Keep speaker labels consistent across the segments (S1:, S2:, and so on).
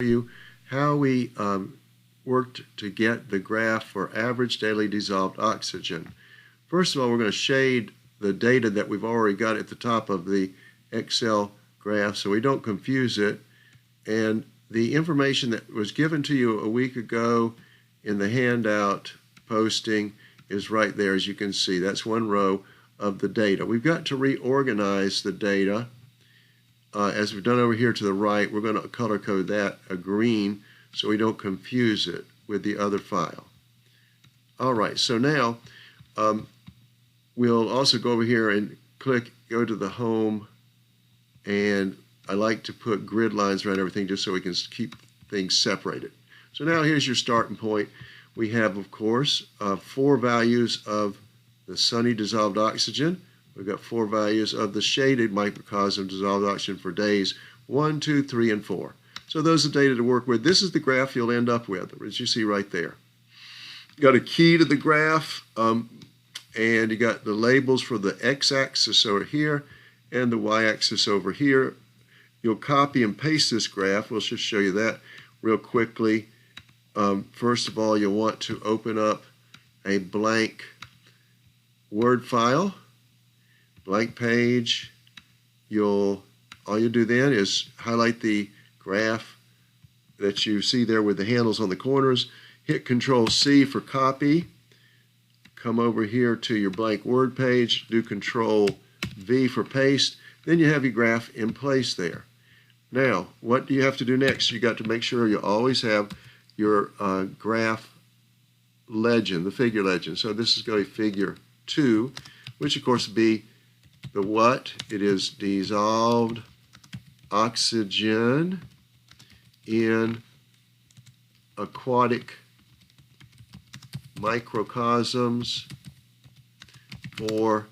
S1: you how we worked to get the graph for average daily dissolved oxygen. First of all, we're going to shade the data that we've already got at the top of the Excel graph so we don't confuse it. And the information that was given to you a week ago in the handout posting is right there, as you can see. That's one row of the data. We've got to reorganize the data. As we've done over here to the right, we're going to color code that a green so we don't confuse it with the other file. All right, so now we'll also go over here and go to the home, and I like to put grid lines around everything just so we can keep things separated. So now here's your starting point. We have, of course, 4 values of the sunny dissolved oxygen. We've got 4 values of the shaded microcosm dissolved oxygen for days 1, 2, 3, and 4. So those are the data to work with. This is the graph you'll end up with, as you see right there. You got a key to the graph, and you got the labels for the x-axis over here and the y-axis over here. You'll copy and paste this graph. We'll just show you that real quickly. First of all, you'll want to open up a blank Word file, blank page. All you do then is highlight the graph that you see there with the handles on the corners, hit Control-C for copy, come over here to your blank Word page, do Control-V for paste, then you have your graph in place there. Now, what do you have to do next? You got to make sure you always have your graph legend, the figure legend. So this is going to be figure 2, which of course would be the what? It is dissolved oxygen in aquatic microcosms for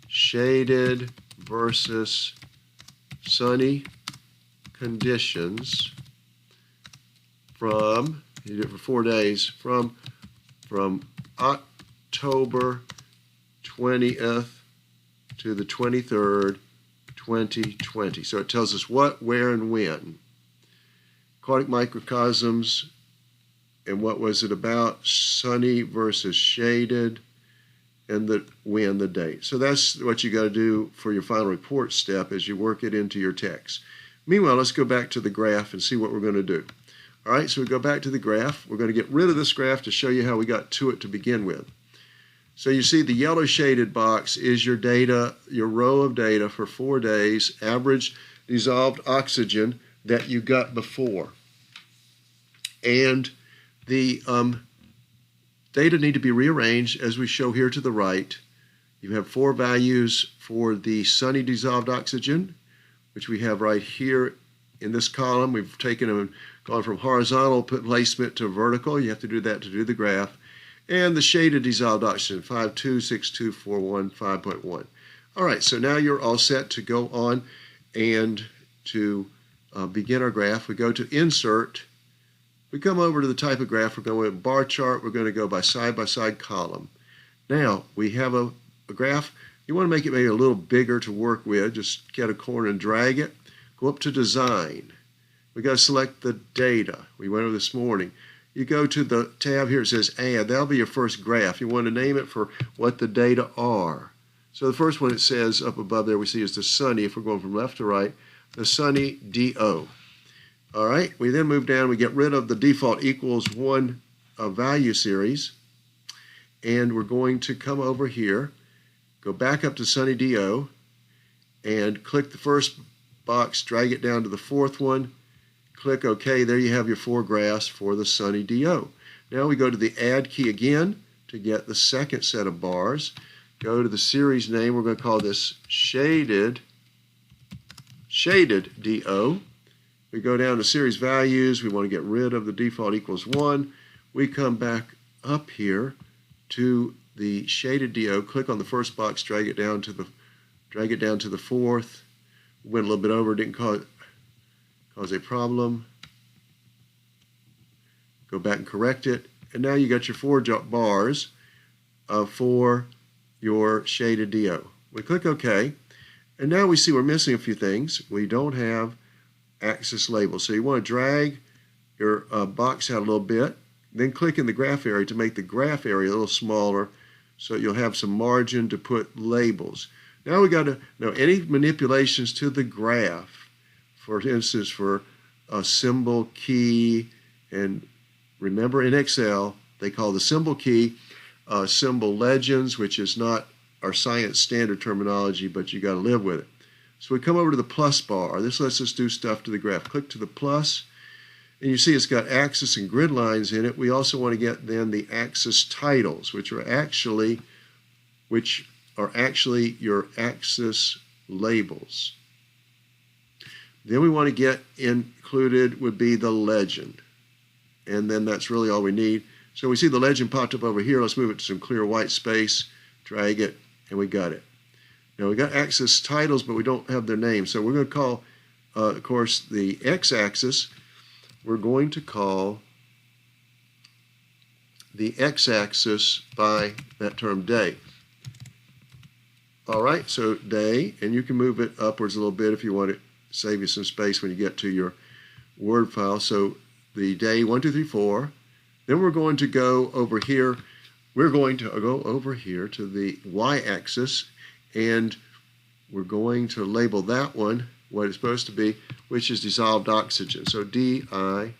S1: shaded versus sunny conditions from, you did it for 4 days, from October 20th to the 23rd, 2020. So it tells us what, where, and when. Aquatic microcosms, and what was it about? Sunny versus shaded, and the when, the date. So that's what you got to do for your final report step as you work it into your text. Meanwhile, let's go back to the graph and see what we're going to do. All right, so we go back to the graph. We're going to get rid of this graph to show you how we got to it to begin with. So you see the yellow shaded box is your data, your row of data for 4 days, average dissolved oxygen that you got before. And the data need to be rearranged as we show here to the right. You have 4 values for the sunny dissolved oxygen, which we have right here in this column. We've taken them and gone from horizontal placement to vertical. You have to do that to do the graph. And the shaded dissolved oxygen, 5.26241.5.1. All right, so now you're all set to go on and to begin our graph. We go to Insert. We come over to the type of graph. We're going with bar chart. We're going to go by side column. Now, we have a graph. You want to make it maybe a little bigger to work with. Just get a corner and drag it. Go up to Design. We got to select the data. We went over this morning. You go to the tab here, it says Add. That'll be your first graph. You want to name it for what the data are. So the first one it says up above there we see is the sunny, if we're going from left to right, the sunny DO. All right, we then move down, we get rid of the default equals 1 value series, and we're going to come over here, go back up to sunny DO, and click the first box, drag it down to the 4th one, click OK. There you have your 4 graphs for the sunny DO. Now we go to the Add key again to get the second set of bars. Go to the series name. We're going to call this shaded DO. We go down to series values. We want to get rid of the default equals 1. We come back up here to the shaded DO. Click on the first box. Drag it down to the 4th. Went a little bit over. Didn't cause a problem. Go back and correct it. And now you got your 4 bars for your shaded DO. We click OK. And now we see we're missing a few things. We don't have axis labels. So you want to drag your box out a little bit. Then click in the graph area to make the graph area a little smaller so you'll have some margin to put labels. Now we got to know any manipulations to the graph, for instance, for a symbol key, and remember in Excel, they call the symbol key symbol legends, which is not our science standard terminology, but you got to live with it. So we come over to the plus bar. This lets us do stuff to the graph. Click to the plus, and you see it's got axis and grid lines in it. We also want to get then the axis titles, which are actually your axis labels. Then we want to get included would be the legend. And then that's really all we need. So we see the legend popped up over here. Let's move it to some clear white space, drag it, and we got it. Now we got axis titles, but we don't have their names. So we're going to call, of course, the x-axis, we're going to call the x-axis by that term day. All right, so day, and you can move it upwards a little bit if you want to save you some space when you get to your Word file. So the day 1, 2, 3, 4. Then we're going to go over here. We're going to go over here to the y-axis, and we're going to label that one what it's supposed to be, which is dissolved oxygen. So DI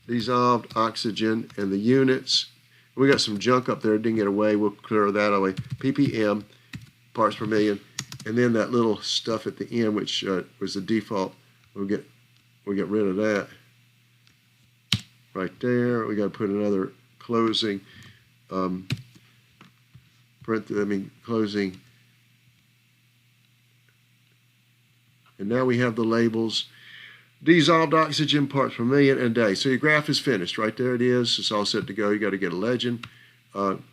S1: dissolved oxygen, and the units. We got some junk up there, didn't get away. We'll clear that away. ppm, parts per million, and then that little stuff at the end, which was the default. We'll get rid of that right there. We got to put another closing closing, and now we have the labels. Dissolved oxygen, parts per million, and day. So your graph is finished. Right there it is. It's all set to go. You got to get a legend.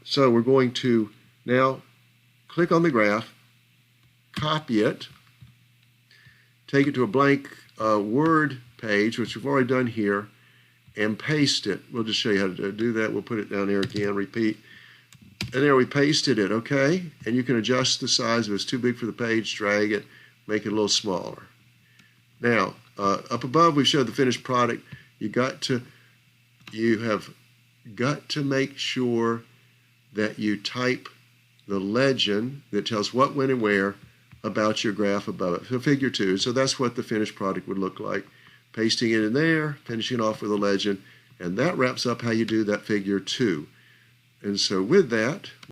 S1: So we're going to now click on the graph, copy it, take it to a blank Word page, which we've already done here, and paste it. We'll just show you how to do that. We'll put it down here again, repeat. And there we pasted it, okay? And you can adjust the size. If it's too big for the page, drag it, make it a little smaller. Now, up above we showed the finished product. You have got to make sure that you type the legend that tells what, when, and where about your graph above it. So figure 2. So that's what the finished product would look like. Pasting it in there, finishing off with a legend, and that wraps up how you do that figure 2. And so with that,